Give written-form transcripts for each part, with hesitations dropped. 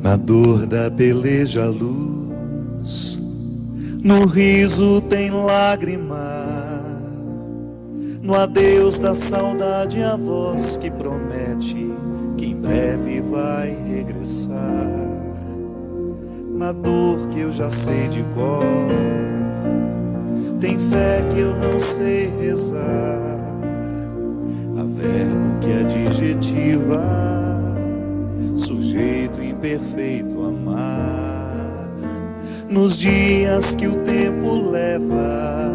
Na dor da peleja a luz, no riso tem lágrima, no adeus da saudade a voz que promete que em breve vai regressar. Na dor que eu já sei de cor, tem fé que eu não sei rezar, há verbo que adjetiva sujeito imperfeito amar. Nos dias que o tempo leva,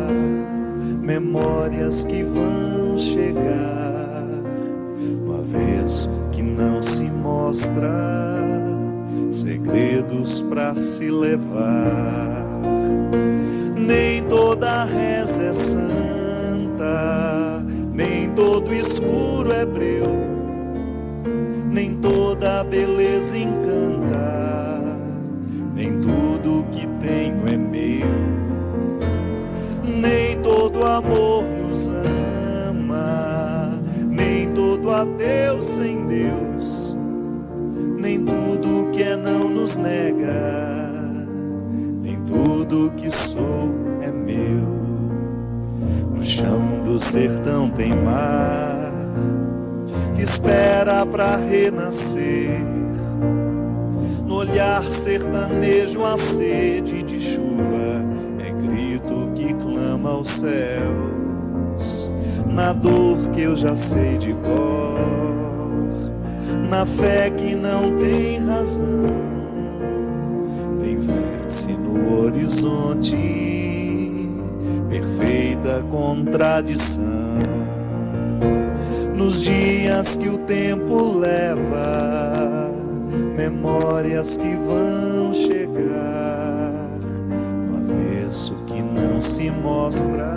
memórias que vão chegar, no avesso que não se mostra, segredos pra se levar. Nem toda reza é santa, nem todo escuro é breu, nem toda beleza encanta, nem tudo que tenho é meu. Nem todo amor nos ama, nem todo adeus sem Deus, nem tudo que é não nos nega, nem tudo que sou é meu. No chão do sertão tem mar que espera pra renascer, no olhar sertanejo a sede de chuva é grito que clama aos céus. Na dor que eu já sei de cor, na fé que não tem razão, nem vértice no horizonte, perfeita contradição. Nos dias que o tempo leva, memórias que vão chegar, no avesso que não se mostra,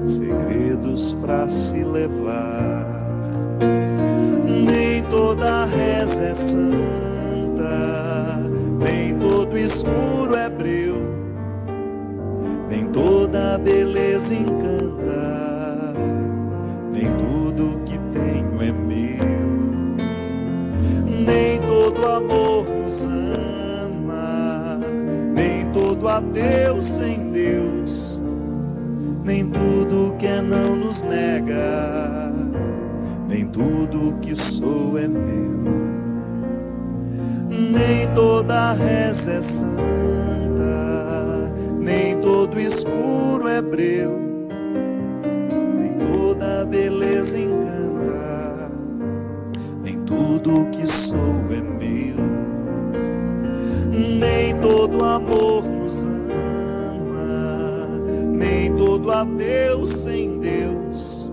segredos pra se levar. Nem toda reza é santa, nem todo escuro é breu, nem toda beleza encanta, nem tudo que tenho é meu. Nem todo amor nos ama, nem todo adeus sem Deus, nem tudo que é não nos nega, nem tudo que sou é meu. Nem toda reza é santa, nem todo escuro é breu, nem toda beleza encanta, nem tudo que sou é meu. Nem todo amor nos ama, nem todo adeus sem Deus,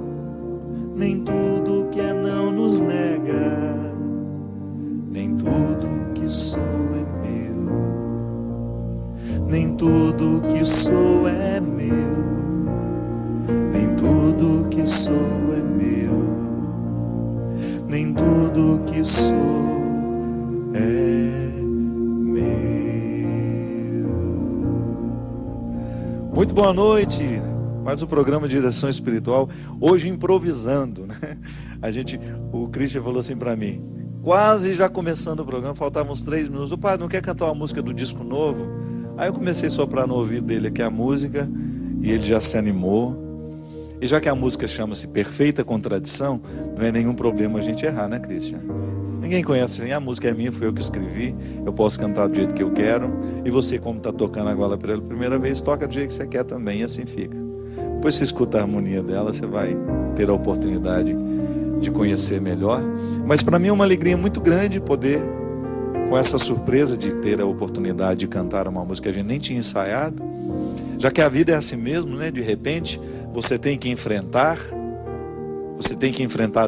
nem tudo que é não nos nega, nem tudo que sou é meu. Nem tudo que sou é meu, nem tudo que sou é meu, nem tudo que sou é meu. Muito boa noite, mais um programa de direção espiritual, hoje improvisando, né? O Christian falou assim para mim, quase já começando o programa, faltavam uns 3 minutos, o pai não quer cantar uma música do disco novo? Aí eu comecei a soprar no ouvido dele aqui a música, e ele já se animou. E já que a música chama-se Perfeita Contradição, não é nenhum problema a gente errar, né, Christian? Ninguém conhece, a música é minha, foi eu que escrevi, eu posso cantar do jeito que eu quero, e você, como está tocando agora pela primeira vez, toca do jeito que você quer também, e assim fica. Depois você escuta a harmonia dela, você vai ter a oportunidade de conhecer melhor. Mas para mim é uma alegria muito grande poder, com essa surpresa de ter a oportunidade de cantar uma música que a gente nem tinha ensaiado, já que a vida é assim mesmo, né? De repente você tem que enfrentar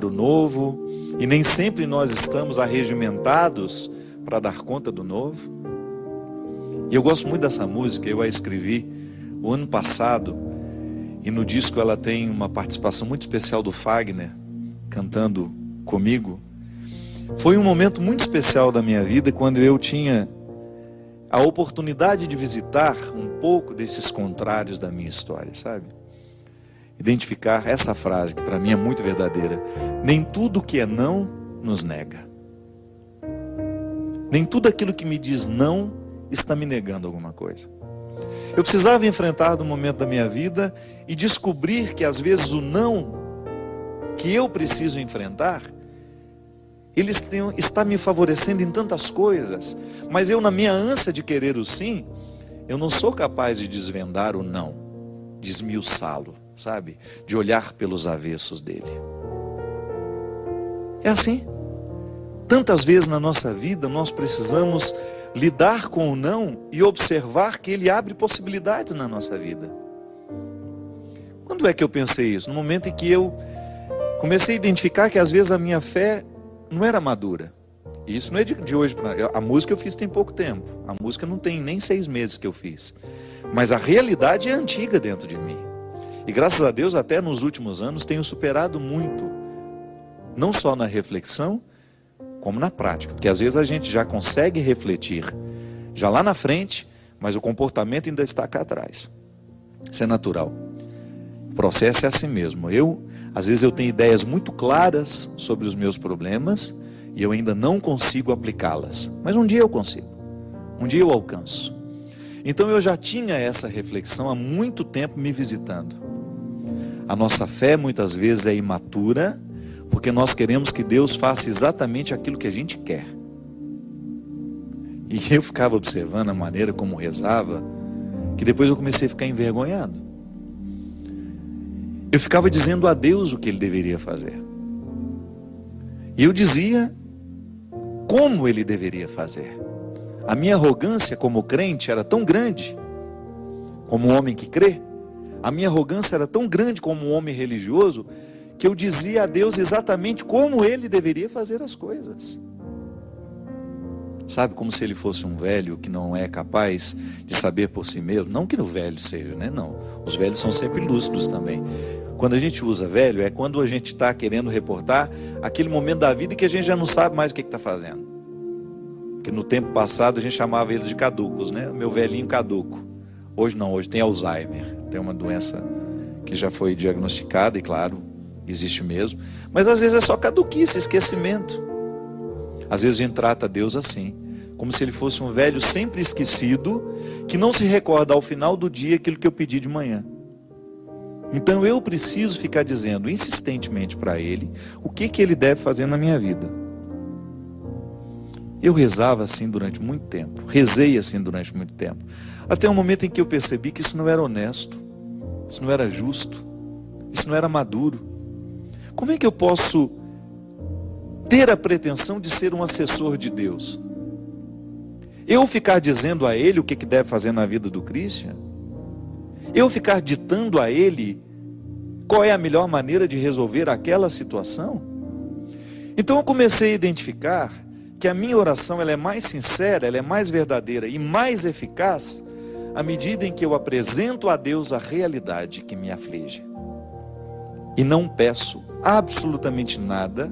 o novo, e nem sempre nós estamos arregimentados para dar conta do novo. E eu gosto muito dessa música, eu a escrevi o ano passado, e no disco ela tem uma participação muito especial do Fagner, cantando comigo. Foi um momento muito especial da minha vida, quando eu tinha a oportunidade de visitar um pouco desses contrários da minha história, sabe? Identificar essa frase, que para mim é muito verdadeira: nem tudo que é não nos nega. Nem tudo aquilo que me diz não está me negando alguma coisa. Eu precisava enfrentar no momento da minha vida e descobrir que às vezes o não que eu preciso enfrentar, ele está me favorecendo em tantas coisas, mas eu, na minha ânsia de querer o sim, eu não sou capaz de desvendar o não, de esmiuçá-lo, sabe? De olhar pelos avessos dele. É assim. Tantas vezes na nossa vida nós precisamos lidar com o não e observar que ele abre possibilidades na nossa vida. Quando é que eu pensei isso? No momento em que eu comecei a identificar que às vezes a minha fé não era madura. E isso não é de hoje para... A música eu fiz tem pouco tempo. A música não tem nem 6 meses que eu fiz. Mas a realidade é antiga dentro de mim. E graças a Deus até nos últimos anos tenho superado muito. Não só na reflexão, como na prática. Porque às vezes a gente já consegue refletir, já lá na frente, mas o comportamento ainda está cá atrás. Isso é natural. O processo é assim mesmo. Às vezes eu tenho ideias muito claras sobre os meus problemas e eu ainda não consigo aplicá-las. Mas um dia eu consigo. Um dia eu alcanço. Então eu já tinha essa reflexão há muito tempo me visitando. A nossa fé muitas vezes é imatura, porque nós queremos que Deus faça exatamente aquilo que a gente quer. E eu ficava observando a maneira como rezava, que depois eu comecei a ficar envergonhado. Eu ficava dizendo a Deus o que Ele deveria fazer. E eu dizia como Ele deveria fazer. A minha arrogância como crente era tão grande, como um homem que crê. A minha arrogância era tão grande como um homem religioso, que eu dizia a Deus exatamente como Ele deveria fazer as coisas. Sabe, como se Ele fosse um velho que não é capaz de saber por si mesmo. Não que no velho seja, né? Não. Os velhos são sempre lúcidos também. Quando a gente usa velho, é quando a gente está querendo reportar aquele momento da vida que a gente já não sabe mais o que está fazendo. Porque no tempo passado a gente chamava eles de caducos, né? Meu velhinho caduco. Hoje não, hoje tem Alzheimer. Tem uma doença que já foi diagnosticada e claro, existe mesmo. Mas às vezes é só caduquice, esquecimento. Às vezes a gente trata Deus assim, como se Ele fosse um velho sempre esquecido, que não se recorda ao final do dia aquilo que eu pedi de manhã. Então eu preciso ficar dizendo insistentemente para Ele o que Ele deve fazer na minha vida. Eu rezava assim durante muito tempo, rezei assim durante muito tempo, até o momento em que eu percebi que isso não era honesto, isso não era justo, isso não era maduro. Como é que eu posso ter a pretensão de ser um assessor de Deus? Eu ficar dizendo a Ele o que deve fazer na vida do Christian? Eu ficar ditando a Ele qual é a melhor maneira de resolver aquela situação? Então eu comecei a identificar que a minha oração ela é mais sincera, ela é mais verdadeira e mais eficaz à medida em que eu apresento a Deus a realidade que me aflige. E não peço absolutamente nada.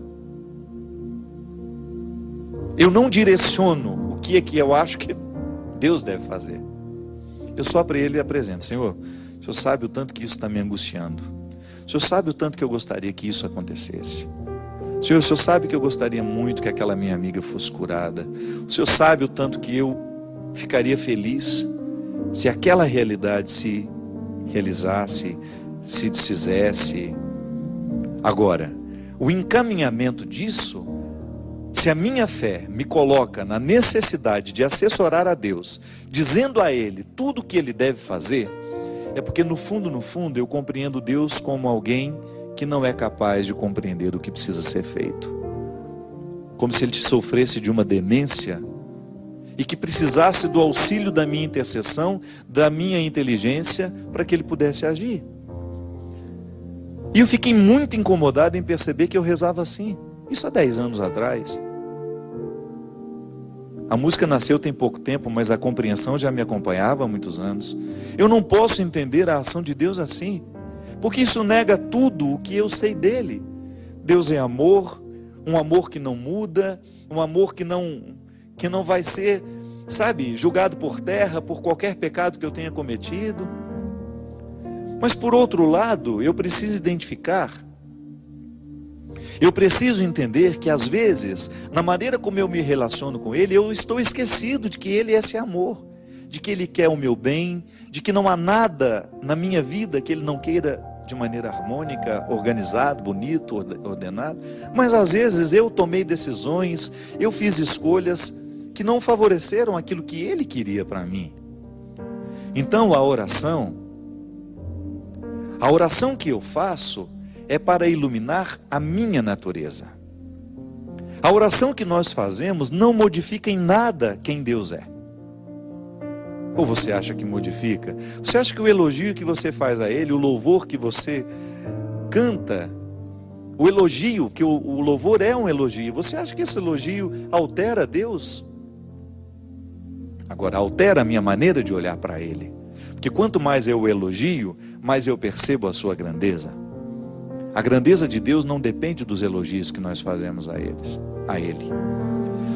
Eu não direciono o que é que eu acho que Deus deve fazer. Eu só para Ele apresento: Senhor, o Senhor sabe o tanto que isso está me angustiando. O Senhor sabe o tanto que eu gostaria que isso acontecesse. Senhor, o Senhor sabe que eu gostaria muito que aquela minha amiga fosse curada. O Senhor sabe o tanto que eu ficaria feliz se aquela realidade se realizasse, se desfizesse. Agora, o encaminhamento disso, se a minha fé me coloca na necessidade de assessorar a Deus, dizendo a Ele tudo o que Ele deve fazer, é porque no fundo, eu compreendo Deus como alguém que não é capaz de compreender o que precisa ser feito. Como se Ele sofresse de uma demência e que precisasse do auxílio da minha intercessão, da minha inteligência, para que Ele pudesse agir. E eu fiquei muito incomodado em perceber que eu rezava assim. Isso há 10 anos atrás. A música nasceu tem pouco tempo, mas a compreensão já me acompanhava há muitos anos. Eu não posso entender a ação de Deus assim, porque isso nega tudo o que eu sei dele. Deus é amor, um amor que não muda, um amor que não vai ser, sabe, julgado por terra por qualquer pecado que eu tenha cometido. Mas por outro lado, eu preciso identificar Eu preciso entender que às vezes, na maneira como eu me relaciono com Ele, eu estou esquecido de que Ele é esse amor, de que Ele quer o meu bem, de que não há nada na minha vida que Ele não queira de maneira harmônica, organizado, bonito, ordenado. Mas às vezes eu tomei decisões, eu fiz escolhas que não favoreceram aquilo que Ele queria para mim. Então a oração que eu faço é para iluminar a minha natureza. A oração que nós fazemos não modifica em nada quem Deus é. Ou você acha que modifica? Você acha que o elogio que você faz a Ele, o louvor que você canta, o elogio, que o louvor é um elogio, você acha que esse elogio altera Deus? Agora, altera a minha maneira de olhar para Ele. Porque quanto mais eu o elogio, mais eu percebo a sua grandeza. A grandeza de Deus não depende dos elogios que nós fazemos a Ele.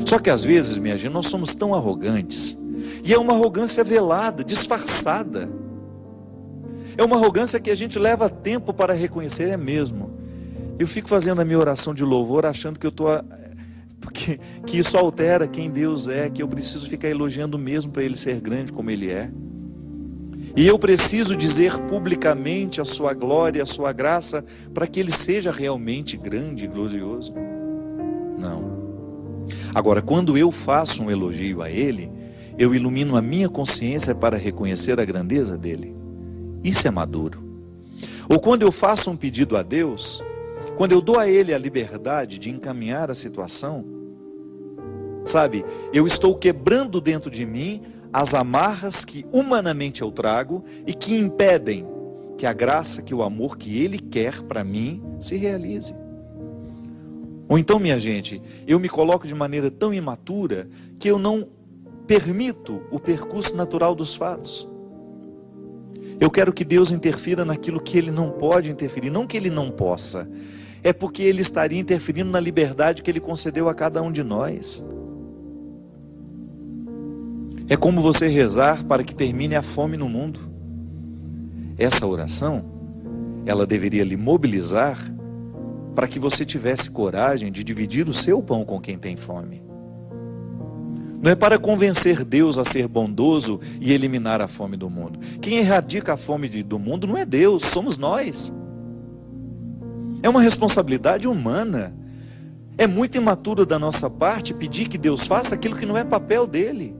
Só que às vezes, minha gente, nós somos tão arrogantes. E é uma arrogância velada, disfarçada. É uma arrogância que a gente leva tempo para reconhecer, é mesmo. Eu fico fazendo a minha oração de louvor achando que eu estou... que isso altera quem Deus é, que eu preciso ficar elogiando mesmo para Ele ser grande como Ele é. E eu preciso dizer publicamente a sua glória, a sua graça, para que Ele seja realmente grande e glorioso. Não. Agora, quando eu faço um elogio a Ele, eu ilumino a minha consciência para reconhecer a grandeza dEle. Isso é maduro. Ou quando eu faço um pedido a Deus, quando eu dou a Ele a liberdade de encaminhar a situação, sabe, eu estou quebrando dentro de mim as amarras que humanamente eu trago e que impedem que a graça, que o amor que Ele quer para mim se realize. Ou então, minha gente, eu me coloco de maneira tão imatura que eu não permito o percurso natural dos fatos. Eu quero que Deus interfira naquilo que Ele não pode interferir, não que Ele não possa, é porque Ele estaria interferindo na liberdade que Ele concedeu a cada um de nós. É como você rezar para que termine a fome no mundo. Essa oração, ela deveria lhe mobilizar para que você tivesse coragem de dividir o seu pão com quem tem fome. Não é para convencer Deus a ser bondoso e eliminar a fome do mundo. Quem erradica a fome do mundo não é Deus, somos nós. É uma responsabilidade humana. É muito imaturo da nossa parte pedir que Deus faça aquilo que não é papel dele.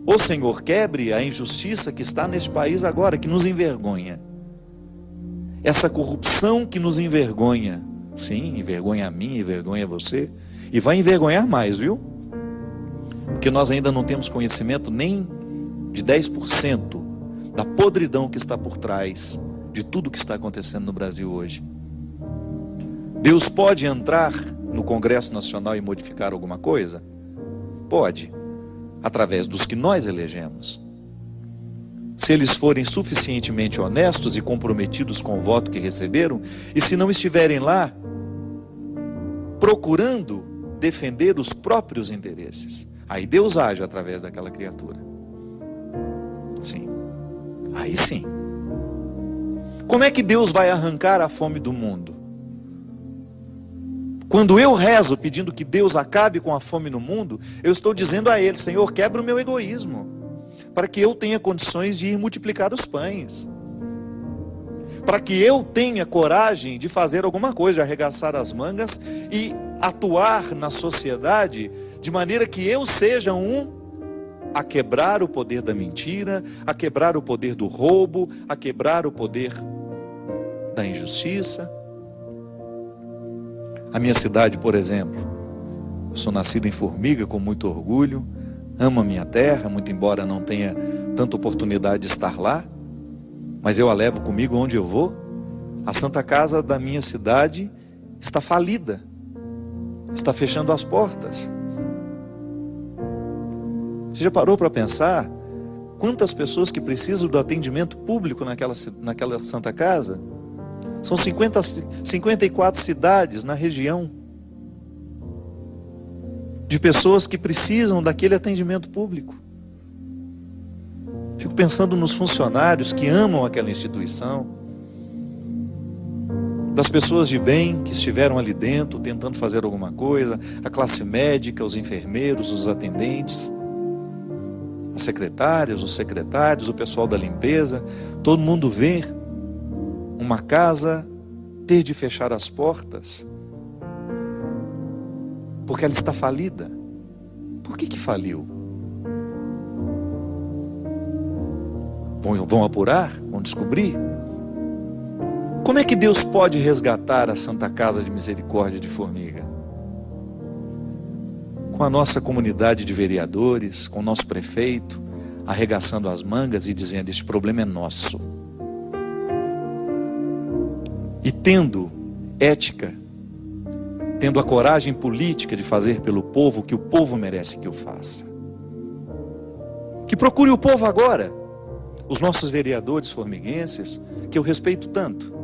Ô Senhor, quebre a injustiça que está neste país agora, que nos envergonha. Essa corrupção que nos envergonha. Sim, envergonha a mim, envergonha você. E vai envergonhar mais, viu? Porque nós ainda não temos conhecimento nem de 10% da podridão que está por trás de tudo que está acontecendo no Brasil hoje. Deus pode entrar no Congresso Nacional e modificar alguma coisa? Pode, através dos que nós elegemos. Se eles forem suficientemente honestos e comprometidos com o voto que receberam, e se não estiverem lá procurando defender os próprios interesses, aí Deus age através daquela criatura. Sim. Aí sim. Como é que Deus vai arrancar a fome do mundo? Quando eu rezo pedindo que Deus acabe com a fome no mundo, eu estou dizendo a Ele: Senhor, quebra o meu egoísmo, para que eu tenha condições de ir multiplicar os pães, para que eu tenha coragem de fazer alguma coisa, de arregaçar as mangas e atuar na sociedade de maneira que eu seja a quebrar o poder da mentira, a quebrar o poder do roubo, a quebrar o poder da injustiça. A minha cidade, por exemplo, eu sou nascido em Formiga com muito orgulho, amo a minha terra, muito embora não tenha tanta oportunidade de estar lá, mas eu a levo comigo onde eu vou. A Santa Casa da minha cidade está falida, está fechando as portas. Você já parou para pensar quantas pessoas que precisam do atendimento público naquela Santa Casa? São 54 cidades na região de pessoas que precisam daquele atendimento público. Fico pensando nos funcionários que amam aquela instituição, das pessoas de bem que estiveram ali dentro tentando fazer alguma coisa, a classe médica, os enfermeiros, os atendentes, as secretárias, os secretários, o pessoal da limpeza. Todo mundo vê uma casa ter de fechar as portas porque ela está falida. Por que faliu? Vão apurar? Vão descobrir? Como é que Deus pode resgatar a Santa Casa de Misericórdia de Formiga? Com a nossa comunidade de vereadores, com o nosso prefeito, arregaçando as mangas e dizendo: este problema é nosso. E tendo ética, tendo a coragem política de fazer pelo povo o que o povo merece que eu faça. Que procure o povo agora, os nossos vereadores formiguenses, que eu respeito tanto.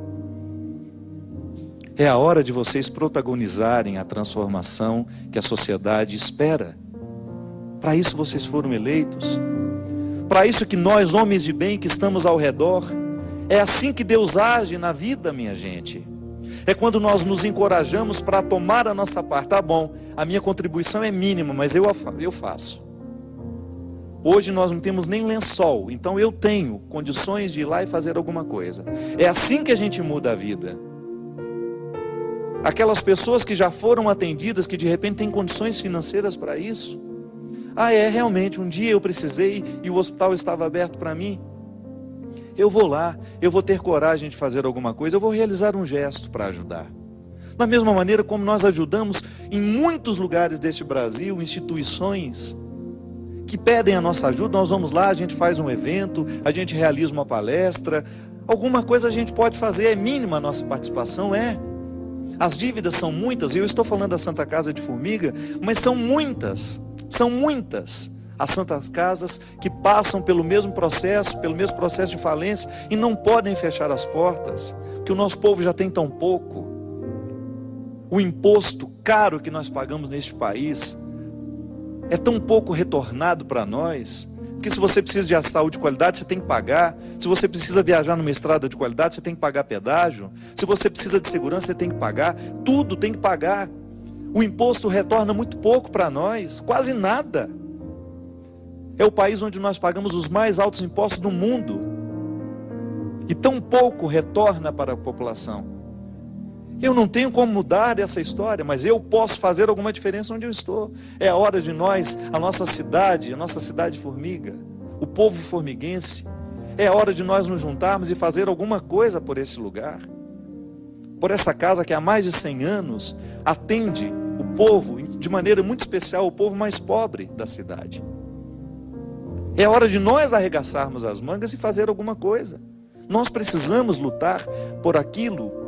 É a hora de vocês protagonizarem a transformação que a sociedade espera. Para isso vocês foram eleitos. Para isso que nós, homens de bem que estamos ao redor, é assim que Deus age na vida, minha gente. É quando nós nos encorajamos para tomar a nossa parte. Tá bom, a minha contribuição é mínima, mas eu faço. Hoje nós não temos nem lençol, então eu tenho condições de ir lá e fazer alguma coisa. É assim que a gente muda a vida. Aquelas pessoas que já foram atendidas, que de repente têm condições financeiras para isso. Realmente, um dia eu precisei e o hospital estava aberto para mim. Eu vou lá, eu vou ter coragem de fazer alguma coisa, eu vou realizar um gesto para ajudar. Da mesma maneira como nós ajudamos em muitos lugares deste Brasil, instituições que pedem a nossa ajuda, nós vamos lá, a gente faz um evento, a gente realiza uma palestra, alguma coisa a gente pode fazer, é mínima a nossa participação, As dívidas são muitas, e eu estou falando da Santa Casa de Formiga, mas são muitas as santas casas que passam pelo mesmo processo de falência e não podem fechar as portas, porque o nosso povo já tem tão pouco. O imposto caro que nós pagamos neste país é tão pouco retornado para nós, porque se você precisa de saúde de qualidade, você tem que pagar. Se você precisa viajar numa estrada de qualidade, você tem que pagar pedágio. Se você precisa de segurança, você tem que pagar. Tudo tem que pagar. O imposto retorna muito pouco para nós, quase nada. É o país onde nós pagamos os mais altos impostos do mundo. E tão pouco retorna para a população. Eu não tenho como mudar essa história, mas eu posso fazer alguma diferença onde eu estou. É a hora de nós, a nossa cidade Formiga, o povo formiguense, é a hora de nós nos juntarmos e fazer alguma coisa por esse lugar. Por essa casa que há mais de 100 anos atende o povo, de maneira muito especial, o povo mais pobre da cidade. É hora de nós arregaçarmos as mangas e fazer alguma coisa. Nós precisamos lutar por aquilo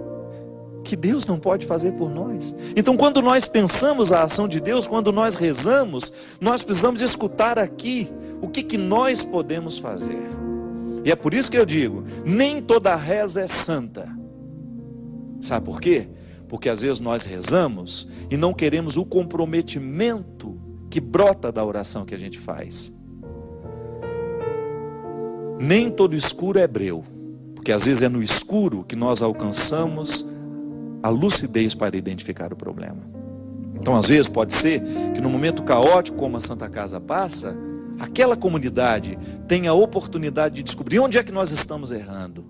que Deus não pode fazer por nós. Então, quando nós pensamos a ação de Deus, quando nós rezamos, nós precisamos escutar aqui o que nós podemos fazer. E é por isso que eu digo, nem toda reza é santa. Sabe por quê? Porque às vezes nós rezamos e não queremos o comprometimento que brota da oração que a gente faz. Nem todo escuro é breu, porque às vezes é no escuro que nós alcançamos a lucidez para identificar o problema. Então às vezes pode ser que no momento caótico como a Santa Casa passa, aquela comunidade tenha a oportunidade de descobrir onde é que nós estamos errando.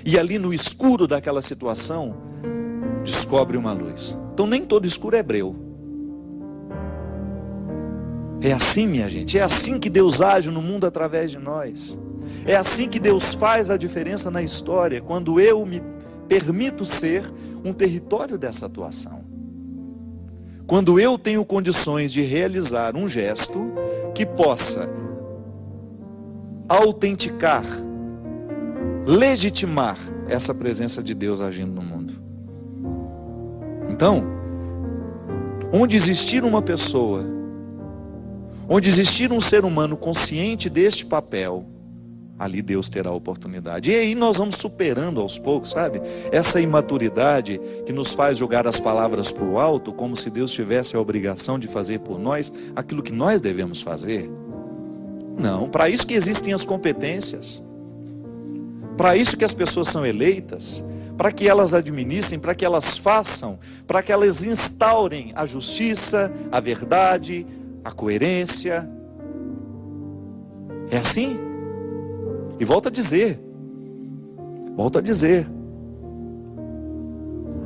E ali no escuro daquela situação, descobre uma luz. Então nem todo escuro é breu. É assim, minha gente, é assim que Deus age no mundo através de nós. É assim que Deus faz a diferença na história, quando eu me permito ser um território dessa atuação. Quando eu tenho condições de realizar um gesto que possa autenticar, legitimar essa presença de Deus agindo no mundo. Então, onde existir uma pessoa, onde existir um ser humano consciente deste papel, ali Deus terá a oportunidade. E aí nós vamos superando aos poucos, sabe? Essa imaturidade que nos faz jogar as palavras para o alto, como se Deus tivesse a obrigação de fazer por nós aquilo que nós devemos fazer. Não, para isso que existem as competências. Para isso que as pessoas são eleitas. para que elas administrem, para que elas façam, para que elas instaurem a justiça, a verdade, a coerência. É assim. E volto a dizer,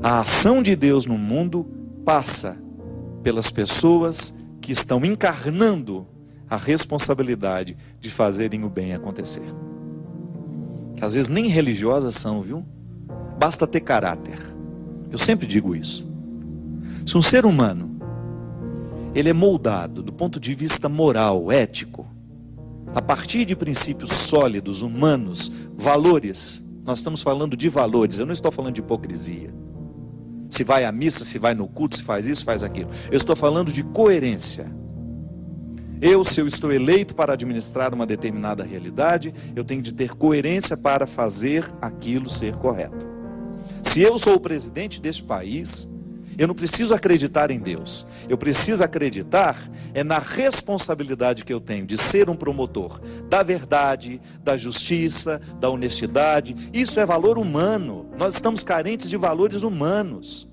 a ação de Deus no mundo passa pelas pessoas que estão encarnando a responsabilidade de fazerem o bem acontecer. Que às vezes nem religiosas são, viu? Basta ter caráter. Eu sempre digo isso. Se um ser humano, ele é moldado do ponto de vista moral, ético, a partir de princípios sólidos, humanos, valores, nós estamos falando de valores, eu não estou falando de hipocrisia. Se vai à missa, se vai no culto, se faz isso, faz aquilo. Eu estou falando de coerência. Se eu estou eleito para administrar uma determinada realidade, eu tenho de ter coerência para fazer aquilo ser correto. Se eu sou o presidente deste país, eu não preciso acreditar em Deus. Eu preciso acreditar na responsabilidade que eu tenho de ser um promotor da verdade, da justiça, da honestidade. Isso é valor humano. Nós estamos carentes de valores humanos.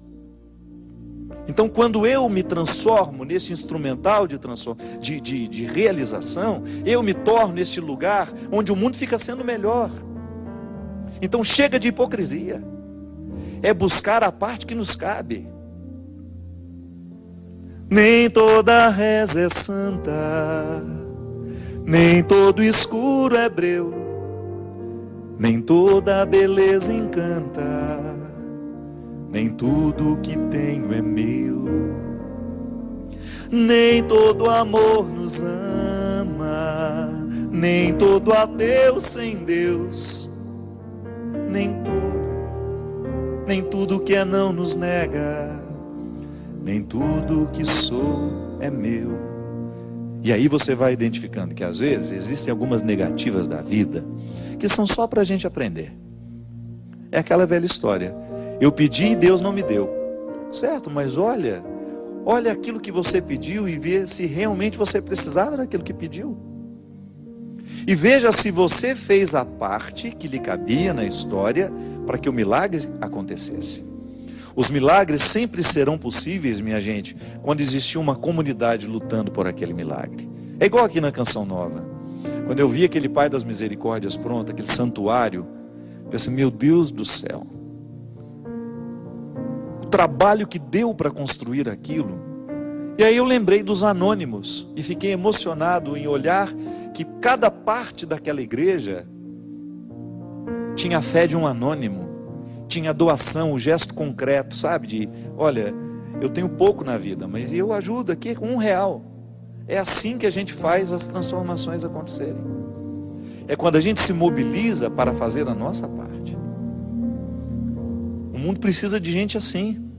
Então, quando eu me transformo nesse instrumental de realização, eu me torno nesse lugar onde o mundo fica sendo melhor. Então, chega de hipocrisia. É buscar a parte que nos cabe. Nem toda reza é santa, nem todo escuro é breu, nem toda beleza encanta, nem tudo que tenho é meu. Nem todo amor nos ama, nem todo adeus sem Deus, nem tudo que é não nos nega, nem tudo que sou é meu. E aí você vai identificando que às vezes existem algumas negativas da vida que são só para a gente aprender. É aquela velha história: eu pedi e Deus não me deu. Certo, mas olha aquilo que você pediu e vê se realmente você precisava daquilo que pediu. E veja se você fez a parte que lhe cabia na história para que o milagre acontecesse. Os milagres sempre serão possíveis, minha gente, quando existir uma comunidade lutando por aquele milagre. É igual aqui na Canção Nova. Quando eu vi aquele Pai das Misericórdias pronto, aquele santuário, eu pensei, meu Deus do céu. O trabalho que deu para construir aquilo. E aí eu lembrei dos anônimos e fiquei emocionado em olhar que cada parte daquela igreja tinha a fé de um anônimo, tinha a doação, o gesto concreto, sabe? De, olha, eu tenho pouco na vida, mas eu ajudo aqui com R$1. É assim que a gente faz as transformações acontecerem. É quando a gente se mobiliza para fazer a nossa parte. O mundo precisa de gente assim,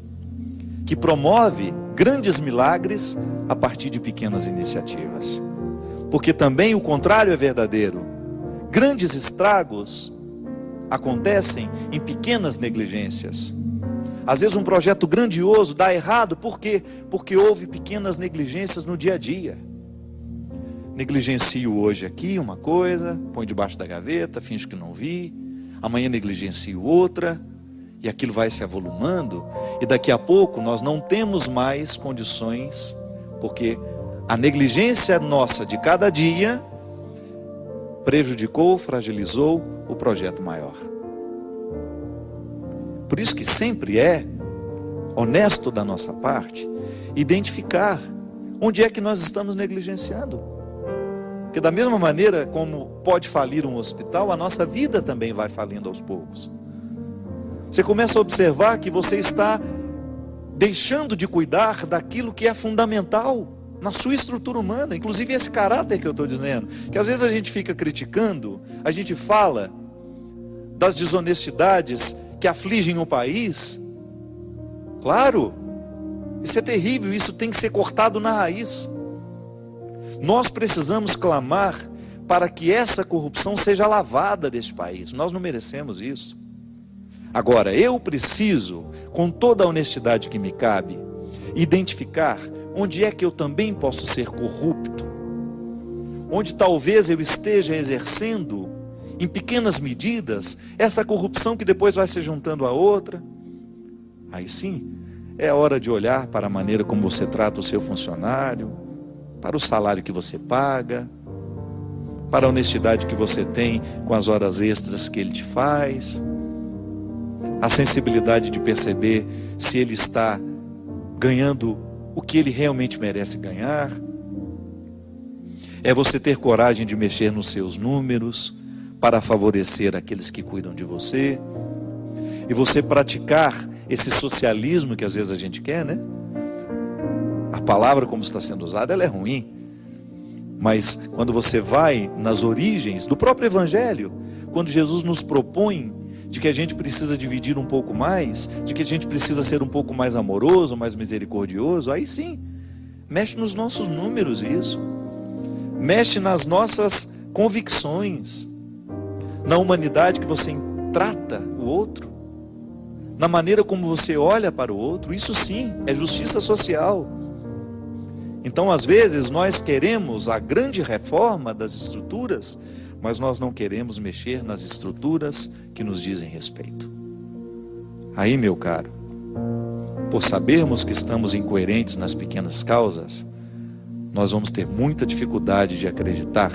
que promove grandes milagres a partir de pequenas iniciativas. Porque também o contrário é verdadeiro. Grandes estragos acontecem em pequenas negligências. Às vezes um projeto grandioso dá errado, por quê? Porque houve pequenas negligências no dia a dia. Negligencio hoje aqui uma coisa, põe debaixo da gaveta, finjo que não vi, amanhã negligencio outra, e aquilo vai se avolumando, e daqui a pouco nós não temos mais condições, porque a negligência nossa de cada dia prejudicou, fragilizou o projeto maior. Por isso que sempre é honesto da nossa parte identificar onde é que nós estamos negligenciando. Porque da mesma maneira como pode falir um hospital, a nossa vida também vai falindo aos poucos. Você começa a observar que você está deixando de cuidar daquilo que é fundamental na sua estrutura humana, inclusive esse caráter que eu estou dizendo, que às vezes a gente fica criticando, a gente fala das desonestidades que afligem o país. Claro, isso é terrível, isso tem que ser cortado na raiz. Nós precisamos clamar para que essa corrupção seja lavada deste país. Nós não merecemos isso. Agora, eu preciso, com toda a honestidade que me cabe, identificar onde é que eu também posso ser corrupto, onde talvez eu esteja exercendo em pequenas medidas, essa corrupção que depois vai se juntando a outra. Aí sim, é hora de olhar para a maneira como você trata o seu funcionário, para o salário que você paga, para a honestidade que você tem com as horas extras que ele te faz, a sensibilidade de perceber se ele está ganhando o que ele realmente merece ganhar. É você ter coragem de mexer nos seus números para favorecer aqueles que cuidam de você. E você praticar esse socialismo que às vezes a gente quer, né? A palavra como está sendo usada, ela é ruim. Mas quando você vai nas origens do próprio Evangelho, quando Jesus nos propõe de que a gente precisa dividir um pouco mais, de que a gente precisa ser um pouco mais amoroso, mais misericordioso, aí sim, mexe nos nossos números isso. Mexe nas nossas convicções, na humanidade que você trata o outro, na maneira como você olha para o outro. Isso sim é justiça social. Então, às vezes, nós queremos a grande reforma das estruturas, mas nós não queremos mexer nas estruturas que nos dizem respeito. Aí, meu caro, por sabermos que estamos incoerentes nas pequenas causas, nós vamos ter muita dificuldade de acreditar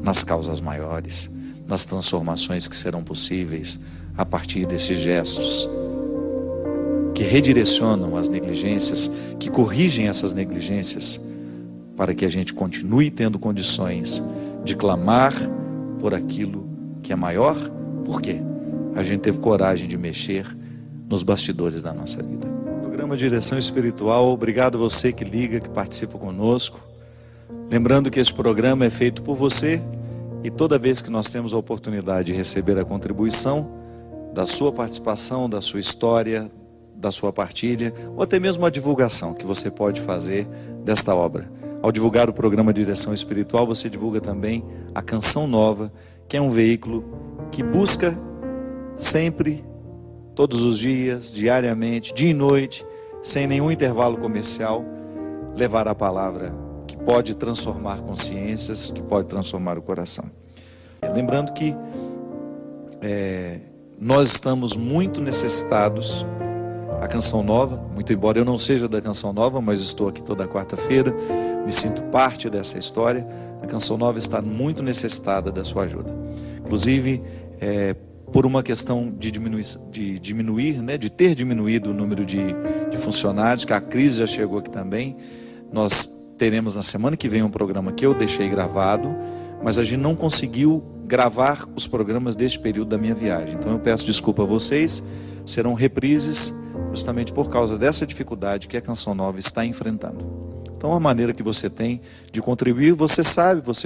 nas causas maiores, nas transformações que serão possíveis a partir desses gestos que redirecionam as negligências, que corrigem essas negligências, para que a gente continue tendo condições de clamar por aquilo que é maior. Por quê? A gente teve coragem de mexer nos bastidores da nossa vida. Programa Direção Espiritual, obrigado você que liga, que participa conosco. Lembrando que esse programa é feito por você, e toda vez que nós temos a oportunidade de receber a contribuição da sua participação, da sua história, da sua partilha, ou até mesmo a divulgação que você pode fazer desta obra. Ao divulgar o programa Direção Espiritual, você divulga também a Canção Nova, que é um veículo que busca sempre, todos os dias, diariamente, dia e noite, sem nenhum intervalo comercial, levar a palavra que pode transformar consciências, que pode transformar o coração. Lembrando que nós estamos muito necessitados. A Canção Nova, muito embora eu não seja da Canção Nova, mas estou aqui toda quarta-feira, me sinto parte dessa história. A Canção Nova está muito necessitada da sua ajuda. Inclusive, por uma questão de diminuir, né, de ter diminuído o número de funcionários, que a crise já chegou aqui também. Nós teremos na semana que vem um programa que eu deixei gravado, mas a gente não conseguiu gravar os programas deste período da minha viagem. Então eu peço desculpa a vocês, serão reprises justamente por causa dessa dificuldade que a Canção Nova está enfrentando. Então a maneira que você tem de contribuir, você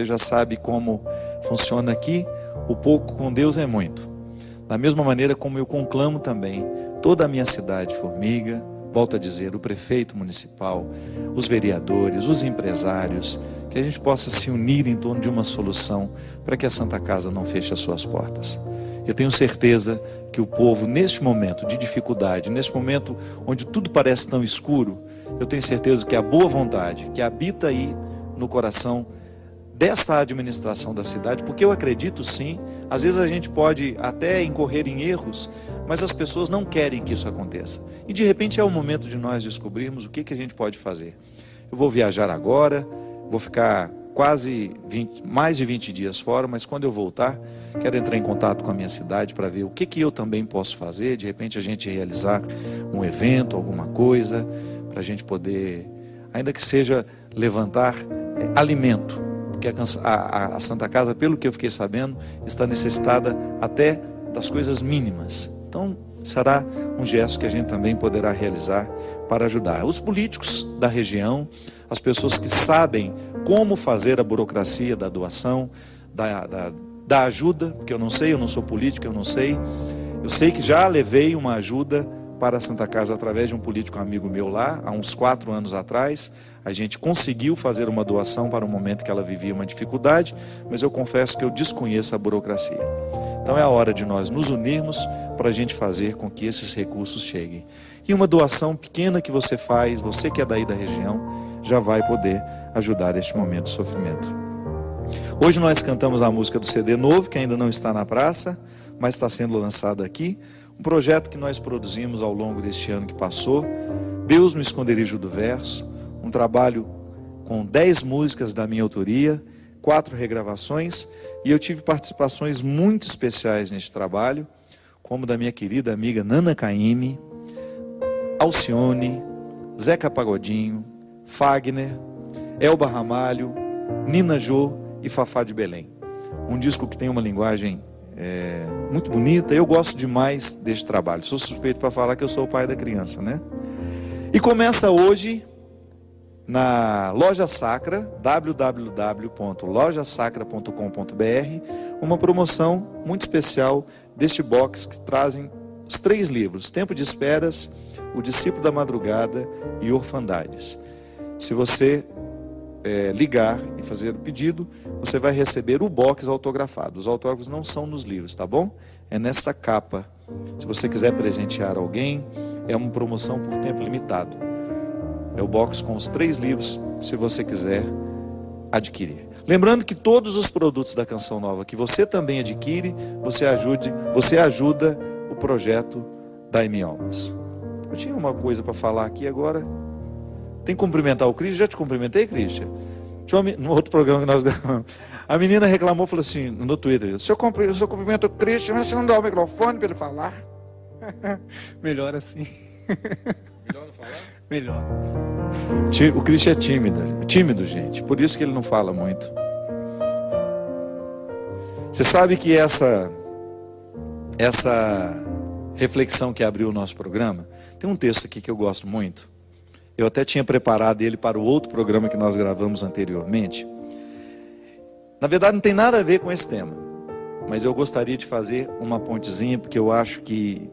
já sabe como funciona aqui. O pouco com Deus é muito. Da mesma maneira como eu conclamo também toda a minha cidade formiga, volto a dizer, o prefeito municipal, os vereadores, os empresários, que a gente possa se unir em torno de uma solução para que a Santa Casa não feche as suas portas. Eu tenho certeza que o povo, neste momento de dificuldade, neste momento onde tudo parece tão escuro, eu tenho certeza que a boa vontade que habita aí no coração dessa administração da cidade, porque eu acredito sim, às vezes a gente pode até incorrer em erros, mas as pessoas não querem que isso aconteça. E de repente é o momento de nós descobrirmos o que a gente pode fazer. Eu vou viajar agora, vou ficar mais de 20 dias fora, mas quando eu voltar, quero entrar em contato com a minha cidade para ver o que eu também posso fazer. De repente a gente realizar um evento, alguma coisa, para a gente poder, ainda que seja levantar alimento, porque a Santa Casa, pelo que eu fiquei sabendo, está necessitada até das coisas mínimas. Então será um gesto que a gente também poderá realizar para ajudar os políticos da região, as pessoas que sabem como fazer a burocracia da doação, da ajuda, porque eu não sou político, eu não sei. Eu sei que já levei uma ajuda para a Santa Casa através de um político amigo meu lá, há uns 4 anos atrás. A gente conseguiu fazer uma doação para um momento que ela vivia uma dificuldade, mas eu confesso que eu desconheço a burocracia. Então é a hora de nós nos unirmos para a gente fazer com que esses recursos cheguem. E uma doação pequena que você faz, você que é daí da região, já vai poder ajudar este momento de sofrimento. Hoje nós cantamos a música do CD novo, que ainda não está na praça, mas está sendo lançado aqui. Um projeto que nós produzimos ao longo deste ano que passou, Deus no Esconderijo do Verso, um trabalho com 10 músicas da minha autoria, 4 regravações, e eu tive participações muito especiais neste trabalho, como da minha querida amiga Nana Caymmi, Alcione, Zeca Pagodinho, Fagner, Elba Ramalho, Nina Jô e Fafá de Belém. Um disco que tem uma linguagem muito bonita. Eu gosto demais deste trabalho. Sou suspeito para falar que eu sou o pai da criança, né? E começa hoje na Loja Sacra, www.lojasacra.com.br, uma promoção muito especial deste box que trazem os 3 livros: Tempo de Esperas, O Discípulo da Madrugada e Orfandades. Se você ligar e fazer o pedido, você vai receber o box autografado. Os autógrafos não são nos livros, tá bom? É nessa capa. Se você quiser presentear alguém, é uma promoção por tempo limitado. É o box com os 3 livros, se você quiser adquirir. Lembrando que todos os produtos da Canção Nova que você também adquire, você ajuda o projeto da M Almas. Eu tinha uma coisa para falar aqui agora. Tem que cumprimentar o Cristian. Já te cumprimentei, Cristian? No outro programa que nós gravamos, a menina reclamou, falou assim no Twitter: o senhor cumprimenta o Cristian, mas você não dá o microfone para ele falar? Melhor assim. Melhor não falar? Melhor. O Cristian é tímido, gente. Por isso que ele não fala muito. Você sabe que essa reflexão que abriu o nosso programa, tem um texto aqui que eu gosto muito. Eu até tinha preparado ele para o outro programa que nós gravamos anteriormente. Na verdade não tem nada a ver com esse tema, mas eu gostaria de fazer uma pontezinha, porque eu acho que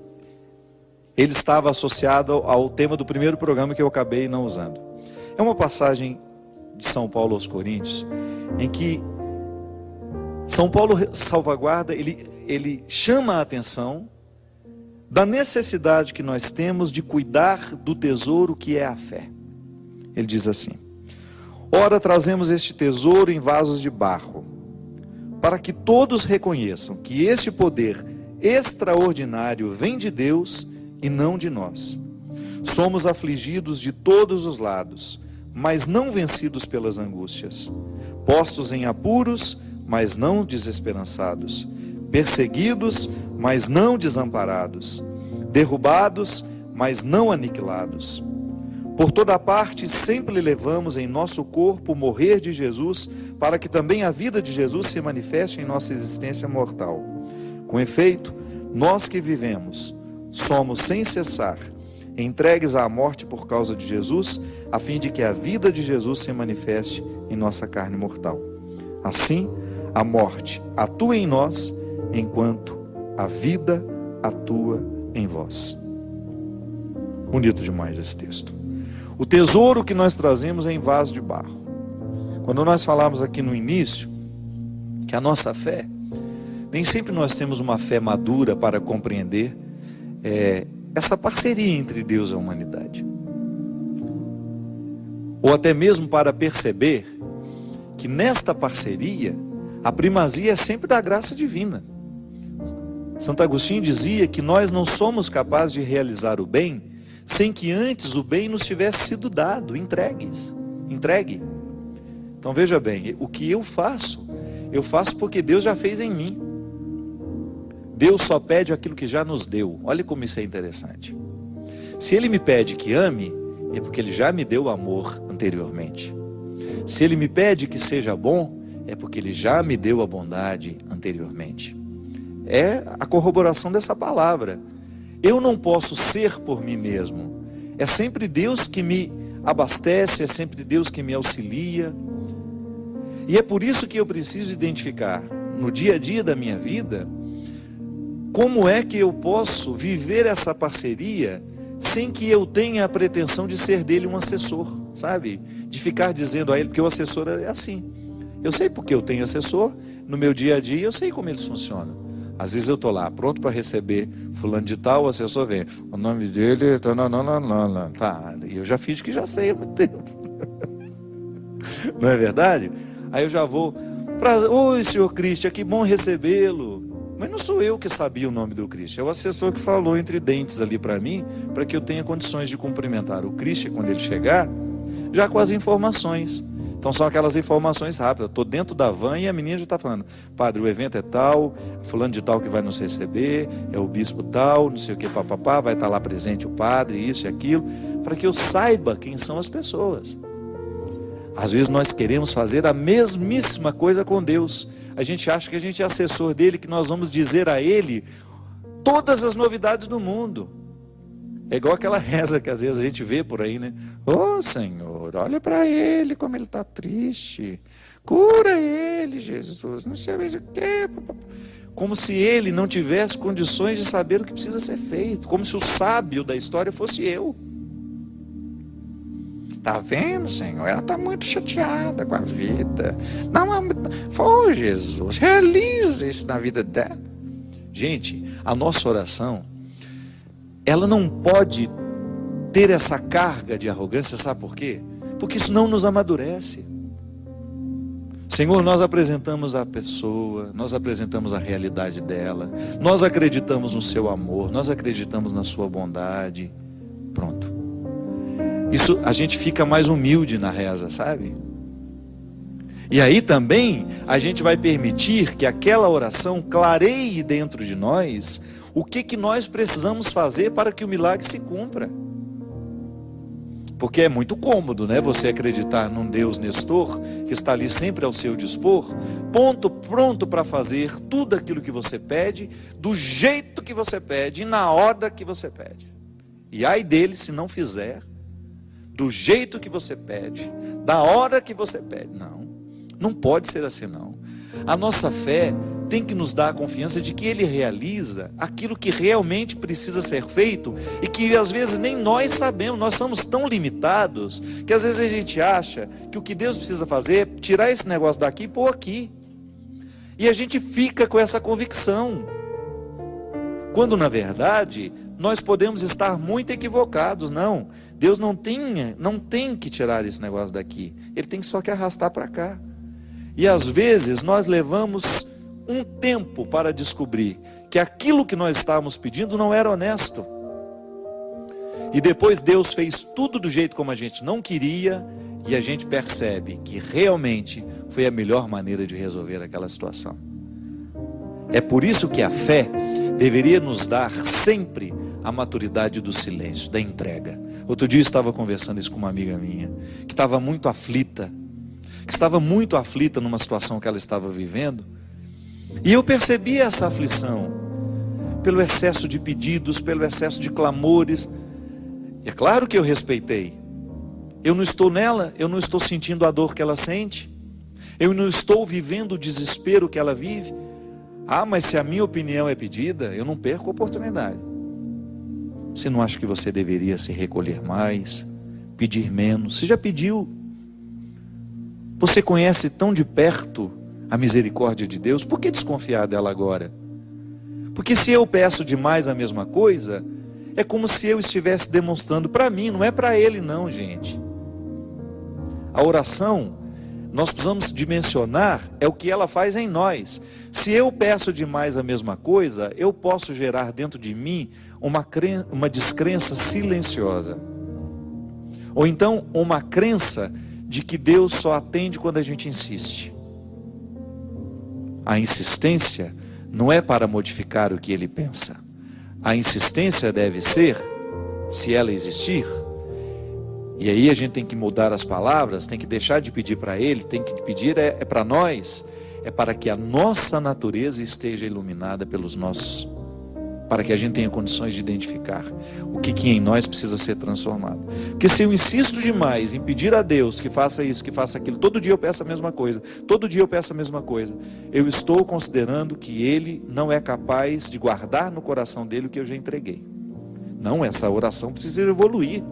ele estava associado ao tema do primeiro programa que eu acabei não usando. É uma passagem de São Paulo aos Coríntios, em que São Paulo salvaguarda, ele chama a atenção da necessidade que nós temos de cuidar do tesouro que é a fé. Ele diz assim: ora, trazemos este tesouro em vasos de barro, para que todos reconheçam que este poder extraordinário vem de Deus e não de nós. Somos afligidos de todos os lados, mas não vencidos pelas angústias, postos em apuros, mas não desesperançados, perseguidos, mas não desamparados, derrubados, mas não aniquilados. Por toda parte sempre levamos em nosso corpo o morrer de Jesus, para que também a vida de Jesus se manifeste em nossa existência mortal. Com efeito, nós que vivemos, somos sem cessar entregues à morte por causa de Jesus, a fim de que a vida de Jesus se manifeste em nossa carne mortal. Assim, a morte atua em nós, enquanto a vida atua em vós. Bonito demais esse texto. O tesouro que nós trazemos é em vaso de barro. Quando nós falamos aqui no início que a nossa fé, nem sempre nós temos uma fé madura para compreender essa parceria entre Deus e a humanidade, ou até mesmo para perceber que nesta parceria a primazia é sempre da graça divina. Santo Agostinho dizia que nós não somos capazes de realizar o bem sem que antes o bem nos tivesse sido dado, entregue. Então veja bem, o que eu faço porque Deus já fez em mim. Deus só pede aquilo que já nos deu. Olha como isso é interessante. Se Ele me pede que ame, é porque Ele já me deu amor anteriormente. Se Ele me pede que seja bom, é porque Ele já me deu a bondade anteriormente. É a corroboração dessa palavra. Eu não posso ser por mim mesmo. É sempre Deus que me abastece, é sempre Deus que me auxilia. E é por isso que eu preciso identificar, no dia a dia da minha vida, como é que eu posso viver essa parceria sem que eu tenha a pretensão de ser dele um assessor, sabe? De ficar dizendo a ele, porque o assessor é assim. Eu sei porque eu tenho assessor, no meu dia a dia eu sei como eles funcionam. Às vezes eu estou lá, pronto para receber fulano de tal, o assessor vem, o nome dele, tá, e eu já fiz que já sei há muito tempo. Não é verdade? Aí eu já vou Oi, senhor Christian, que bom recebê-lo. Mas não sou eu que sabia o nome do Christian, é o assessor que falou entre dentes ali para mim, para que eu tenha condições de cumprimentar o Christian quando ele chegar, já com as informações. Então são aquelas informações rápidas. Estou dentro da van e a menina já está falando: padre, o evento é tal, fulano de tal que vai nos receber, é o bispo tal, não sei o que, papapá, vai estar lá presente o padre, isso e aquilo, para que eu saiba quem são as pessoas. Às vezes nós queremos fazer a mesmíssima coisa com Deus. A gente acha que a gente é assessor dele, que nós vamos dizer a ele todas as novidades do mundo. É igual aquela reza que às vezes a gente vê por aí, né? Ô Senhor, olha para ele como ele está triste. Cura ele, Jesus. Não sei mais o que. Como se ele não tivesse condições de saber o que precisa ser feito. Como se o sábio da história fosse eu. Tá vendo, Senhor? Ela está muito chateada com a vida. Não, Jesus, realiza isso na vida dela. Gente, a nossa oração, ela não pode ter essa carga de arrogância, sabe por quê? Porque isso não nos amadurece. Senhor, nós apresentamos a pessoa, nós apresentamos a realidade dela, nós acreditamos no seu amor, nós acreditamos na sua bondade. Pronto. Isso, a gente fica mais humilde na reza, sabe? E aí também a gente vai permitir que aquela oração clareie dentro de nós o que nós precisamos fazer para que o milagre se cumpra. Porque é muito cômodo, né? Você acreditar num Deus Nestor, que está ali sempre ao seu dispor, pronto para fazer tudo aquilo que você pede, do jeito que você pede e na hora que você pede. E ai dele se não fizer do jeito que você pede, da hora que você pede. Não pode ser assim não. A nossa fé tem que nos dar a confiança de que Ele realiza aquilo que realmente precisa ser feito e que às vezes nem nós sabemos. Nós somos tão limitados que às vezes a gente acha que o que Deus precisa fazer é tirar esse negócio daqui e pôr aqui. E a gente fica com essa convicção, quando na verdade nós podemos estar muito equivocados. Não, Deus não tem que tirar esse negócio daqui, Ele tem só que arrastar para cá. E às vezes nós levamos um tempo para descobrir que aquilo que nós estávamos pedindo não era honesto. E depois Deus fez tudo do jeito como a gente não queria, e a gente percebe que realmente foi a melhor maneira de resolver aquela situação. É por isso que a fé deveria nos dar sempre a maturidade do silêncio, da entrega. Outro dia eu estava conversando isso com uma amiga minha, que estava muito aflita, numa situação que ela estava vivendo, e eu percebi essa aflição, pelo excesso de pedidos, pelo excesso de clamores. E é claro que eu respeitei. Eu não estou nela, eu não estou sentindo a dor que ela sente, eu não estou vivendo o desespero que ela vive. Mas se a minha opinião é pedida, eu não perco a oportunidade. Você não acha que você deveria se recolher mais, pedir menos? Você já pediu. Você conhece tão de perto a misericórdia de Deus, por que desconfiar dela agora? Porque se eu peço demais a mesma coisa, é como se eu estivesse demonstrando para mim, não é para Ele não, gente. A oração, nós precisamos dimensionar, é o que ela faz em nós. Se eu peço demais a mesma coisa, eu posso gerar dentro de mim uma descrença silenciosa. Ou então, uma crença de que Deus só atende quando a gente insiste. A insistência não é para modificar o que Ele pensa. A insistência deve ser, se ela existir, e aí a gente tem que mudar as palavras, tem que deixar de pedir para Ele, tem que pedir é para nós, é para que a nossa natureza esteja iluminada pelos nossos, para que a gente tenha condições de identificar o que em nós precisa ser transformado. Porque se eu insisto demais em pedir a Deus que faça isso, que faça aquilo, todo dia eu peço a mesma coisa, eu estou considerando que Ele não é capaz de guardar no coração dele o que eu já entreguei. Não, essa oração precisa evoluir.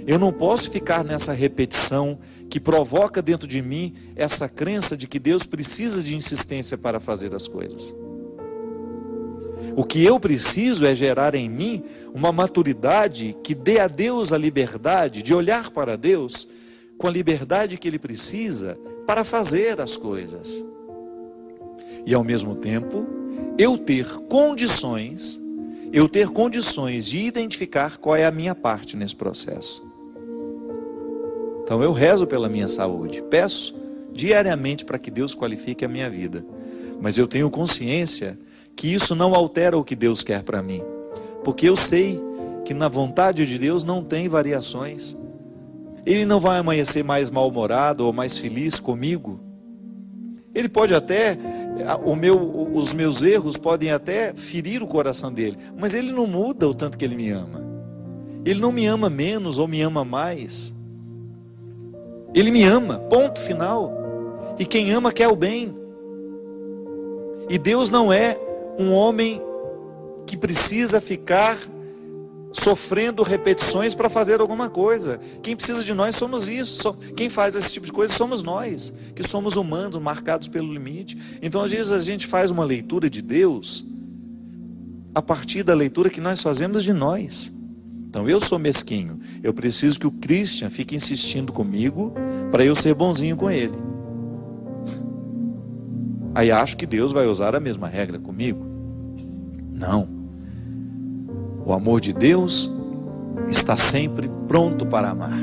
Eu não posso ficar nessa repetição que provoca dentro de mim essa crença de que Deus precisa de insistência para fazer as coisas. O que eu preciso é gerar em mim uma maturidade que dê a Deus a liberdade de olhar para Deus com a liberdade que Ele precisa para fazer as coisas. E ao mesmo tempo, eu ter condições de identificar qual é a minha parte nesse processo. Então eu rezo pela minha saúde, peço diariamente para que Deus qualifique a minha vida. Mas eu tenho consciência que isso não altera o que Deus quer para mim. Porque eu sei que na vontade de Deus não tem variações. Ele não vai amanhecer mais mal-humorado ou mais feliz comigo. Ele pode até, os meus erros podem até ferir o coração dele. Mas ele não muda o tanto que ele me ama. Ele não me ama menos ou me ama mais. Ele me ama, ponto final. E quem ama quer o bem. E Deus não é um homem que precisa ficar sofrendo repetições para fazer alguma coisa. Quem precisa de nós somos isso. Quem faz esse tipo de coisa somos nós, que somos humanos, marcados pelo limite. Então às vezes a gente faz uma leitura de Deus a partir da leitura que nós fazemos de nós. Então eu sou mesquinho, eu preciso que o Christian fique insistindo comigo para eu ser bonzinho com ele. Aí acho que Deus vai usar a mesma regra comigo. Não. O amor de Deus está sempre pronto para amar.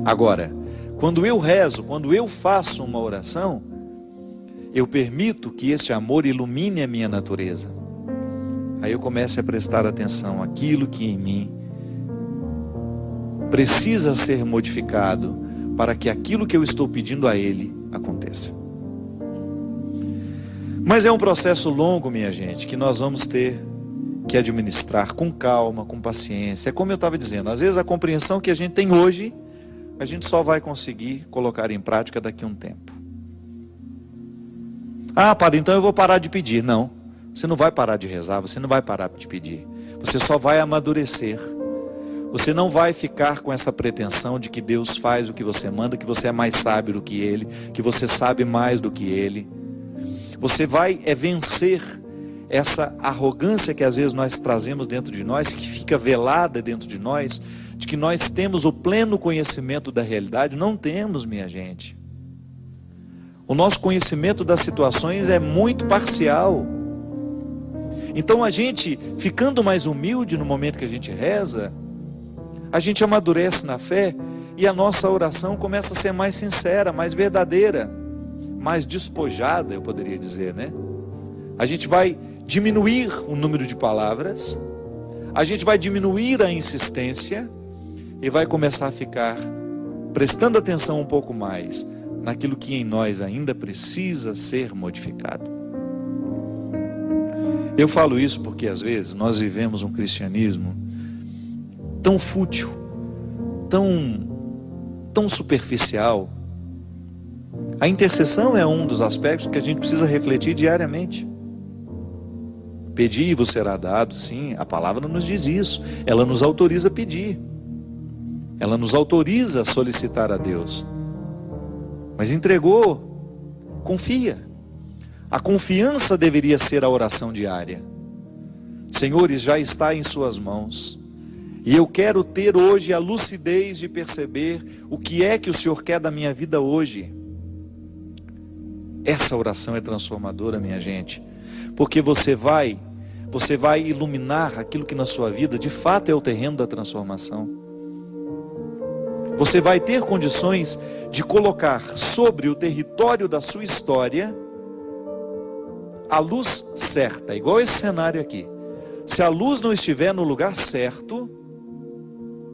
Agora, quando eu rezo, quando eu faço uma oração, eu permito que este amor ilumine a minha natureza. Aí eu começo a prestar atenção àquilo que em mim precisa ser modificado para que aquilo que eu estou pedindo a Ele aconteça. Mas é um processo longo, minha gente, que nós vamos ter que administrar com calma, com paciência. É como eu estava dizendo, às vezes a compreensão que a gente tem hoje, a gente só vai conseguir colocar em prática daqui a um tempo. Ah, padre, então eu vou parar de pedir. Não, você não vai parar de rezar, você não vai parar de pedir. Você só vai amadurecer. Você não vai ficar com essa pretensão de que Deus faz o que você manda, que você é mais sábio do que Ele, que você sabe mais do que Ele. Você vai vencer essa arrogância que às vezes nós trazemos dentro de nós, que fica velada dentro de nós, de que nós temos o pleno conhecimento da realidade. Não temos, minha gente. O nosso conhecimento das situações é muito parcial. Então a gente, ficando mais humilde no momento que a gente reza, a gente amadurece na fé e a nossa oração começa a ser mais sincera, mais verdadeira, mais despojada, eu poderia dizer, né? A gente vai diminuir o número de palavras, a gente vai diminuir a insistência e vai começar a ficar prestando atenção um pouco mais naquilo que em nós ainda precisa ser modificado. Eu falo isso porque às vezes nós vivemos um cristianismo tão fútil, tão superficial. A intercessão é um dos aspectos que a gente precisa refletir diariamente. Pedi e vos será dado, sim, a palavra nos diz isso. Ela nos autoriza a pedir. Ela nos autoriza a solicitar a Deus. Mas entregou, confia. A confiança deveria ser a oração diária. Senhores, já está em suas mãos. E eu quero ter hoje a lucidez de perceber o que é que o Senhor quer da minha vida hoje. Essa oração é transformadora, minha gente. Porque você vai iluminar aquilo que na sua vida de fato é o terreno da transformação. Você vai ter condições de colocar sobre o território da sua história a luz certa, igual esse cenário aqui. Se a luz não estiver no lugar certo,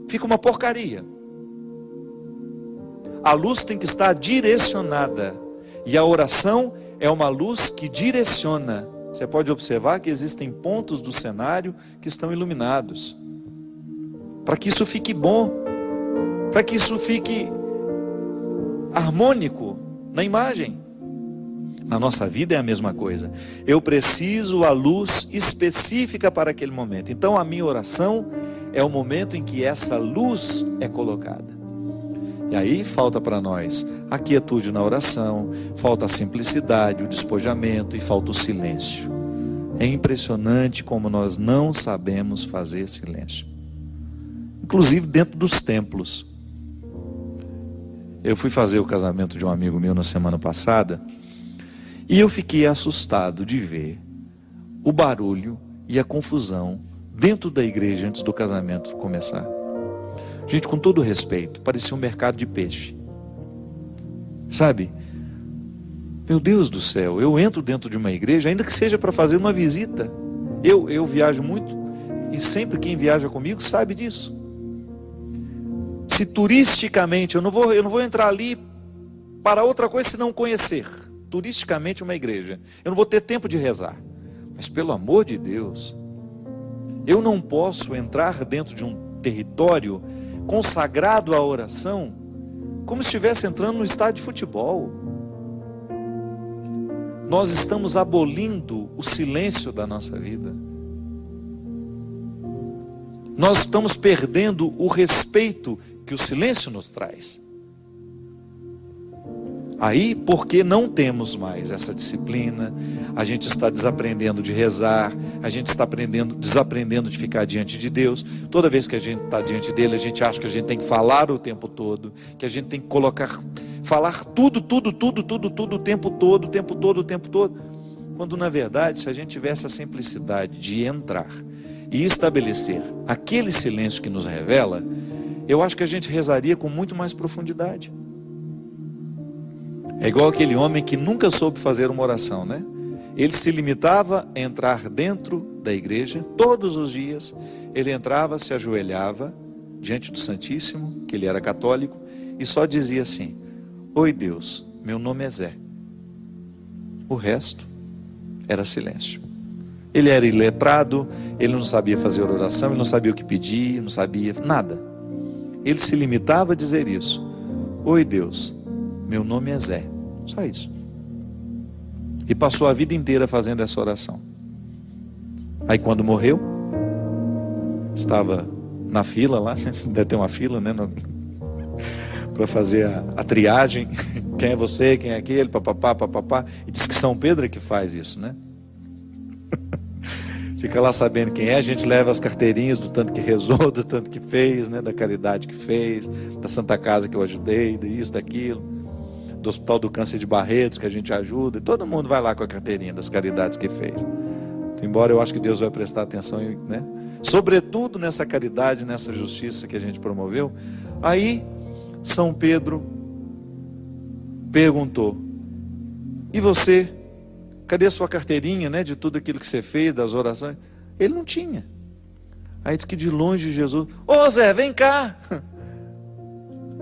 fica uma porcaria. A luz tem que estar direcionada. E a oração é uma luz que direciona. Você pode observar que existem pontos do cenário que estão iluminados. Para que isso fique bom. Para que isso fique harmônico na imagem. Na nossa vida é a mesma coisa. Eu preciso a luz específica para aquele momento. Então a minha oração é o momento em que essa luz é colocada. E aí falta para nós a quietude na oração, falta a simplicidade, o despojamento e falta o silêncio. É impressionante como nós não sabemos fazer silêncio. Inclusive dentro dos templos. Eu fui fazer o casamento de um amigo meu na semana passada. E eu fiquei assustado de ver o barulho e a confusão dentro da igreja antes do casamento começar. Gente, com todo respeito, parecia um mercado de peixe. Sabe? Meu Deus do céu, eu entro dentro de uma igreja, ainda que seja para fazer uma visita. Eu viajo muito e sempre quem viaja comigo sabe disso. Se turisticamente, eu não vou entrar ali para outra coisa senão conhecer turisticamente uma igreja. Eu não vou ter tempo de rezar. Mas pelo amor de Deus, eu não posso entrar dentro de um território consagrado à oração como se estivesse entrando no estádio de futebol. Nós estamos abolindo o silêncio da nossa vida. Nós estamos perdendo o respeito que o silêncio nos traz. Aí, porque não temos mais essa disciplina, a gente está desaprendendo de rezar, a gente está desaprendendo de ficar diante de Deus. Toda vez que a gente está diante dele, a gente acha que a gente tem que falar o tempo todo, que a gente tem que falar tudo, o tempo todo. Quando na verdade, se a gente tivesse a simplicidade de entrar e estabelecer aquele silêncio que nos revela, eu acho que a gente rezaria com muito mais profundidade. É igual aquele homem que nunca soube fazer uma oração, né? Ele se limitava a entrar dentro da igreja, todos os dias, ele entrava, se ajoelhava diante do Santíssimo, que ele era católico, e só dizia assim: oi Deus, meu nome é Zé. O resto era silêncio. Ele era iletrado, ele não sabia fazer oração, ele não sabia o que pedir, não sabia nada. Ele se limitava a dizer isso: oi Deus, meu nome é Zé. Só isso. E passou a vida inteira fazendo essa oração. Aí quando morreu, estava na fila lá, deve ter uma fila, né? Para fazer a triagem. Quem é você, quem é aquele, papapá. E diz que São Pedro é que faz isso, né? Fica lá sabendo quem é, a gente leva as carteirinhas do tanto que rezou, do tanto que fez, né? Da caridade que fez, da Santa Casa que eu ajudei, disso, daquilo, do Hospital do Câncer de Barretos que a gente ajuda, e todo mundo vai lá com a carteirinha das caridades que fez. Embora eu acho que Deus vai prestar atenção, né? Sobretudo nessa caridade, nessa justiça que a gente promoveu. Aí São Pedro perguntou: e você? Cadê a sua carteirinha, né, de tudo aquilo que você fez, das orações? Ele não tinha. Aí diz que de longe Jesus: ô Zé, vem cá.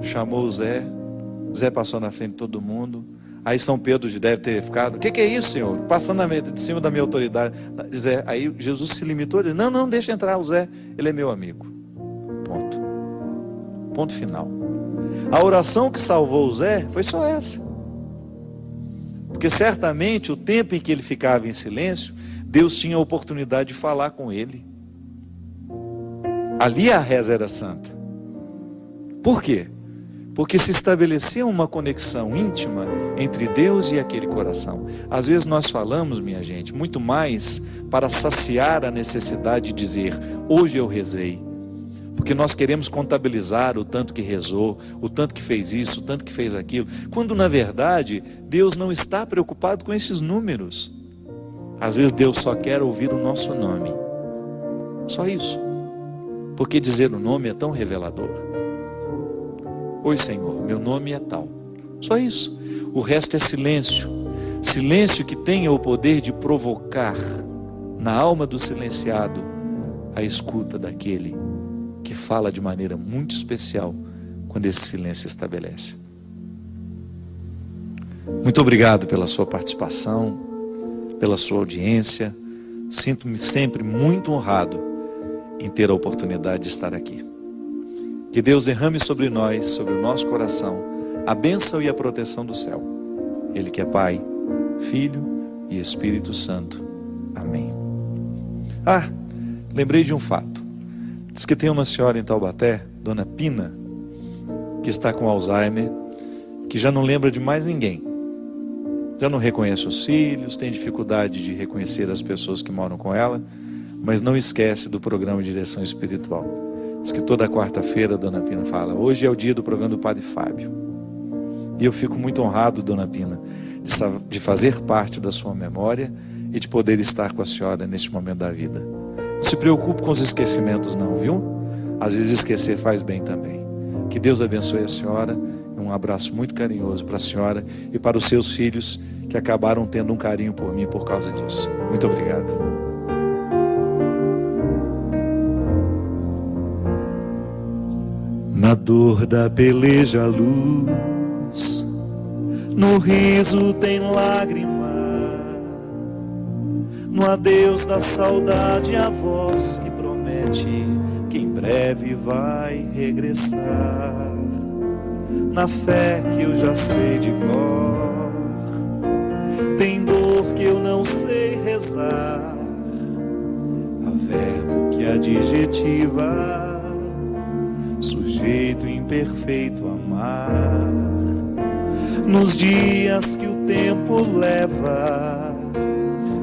Chamou o Zé. O Zé passou na frente de todo mundo. Aí São Pedro deve ter ficado: o que é isso, Senhor? Passando de cima da minha autoridade. Zé, aí Jesus se limitou a dizer: não, deixa entrar o Zé, ele é meu amigo. Ponto. Ponto final. A oração que salvou o Zé foi só essa. Porque certamente o tempo em que ele ficava em silêncio, Deus tinha a oportunidade de falar com ele. Ali a reza era santa. Por quê? Porque se estabelecia uma conexão íntima entre Deus e aquele coração. Às vezes nós falamos, minha gente, muito mais para saciar a necessidade de dizer: hoje eu rezei. Porque nós queremos contabilizar o tanto que rezou, o tanto que fez isso, o tanto que fez aquilo. Quando na verdade Deus não está preocupado com esses números. Às vezes Deus só quer ouvir o nosso nome. Só isso. Porque dizer o nome é tão revelador. Oi Senhor, meu nome é tal. Só isso. O resto é silêncio. Silêncio que tenha o poder de provocar na alma do silenciado a escuta daquele que fala de maneira muito especial quando esse silêncio se estabelece. Muito obrigado pela sua participação, pela sua audiência. Sinto-me sempre muito honrado em ter a oportunidade de estar aqui. Que Deus derrame sobre nós, sobre o nosso coração, a bênção e a proteção do céu. Ele que é Pai, Filho e Espírito Santo. Amém. Lembrei de um fato. Diz que tem uma senhora em Taubaté, Dona Pina, que está com Alzheimer, que já não lembra de mais ninguém. Já não reconhece os filhos, tem dificuldade de reconhecer as pessoas que moram com ela, mas não esquece do programa de direção espiritual. Diz que toda quarta-feira a Dona Pina fala: hoje é o dia do programa do Padre Fábio. E eu fico muito honrado, Dona Pina, de fazer parte da sua memória e de poder estar com a senhora neste momento da vida. Não se preocupe com os esquecimentos não, viu? Às vezes esquecer faz bem também. Que Deus abençoe a senhora. Um abraço muito carinhoso para a senhora e para os seus filhos que acabaram tendo um carinho por mim por causa disso. Muito obrigado. Na dor da peleja a luz, no riso tem lágrima, no adeus da saudade a voz que promete que em breve vai regressar. Na fé que eu já sei de cor, tem dor que eu não sei rezar, a verbo que adjetiva, sujeito imperfeito amar. Nos dias que o tempo leva,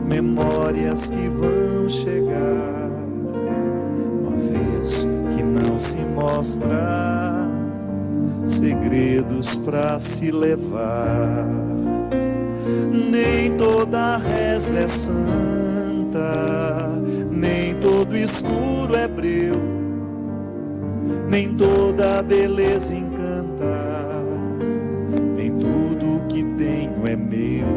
memórias que vão chegar, uma vez que não se mostra, segredos pra se levar. Nem toda reza é santa, nem todo escuro é breu, nem toda beleza encanta, nem tudo que tenho é meu.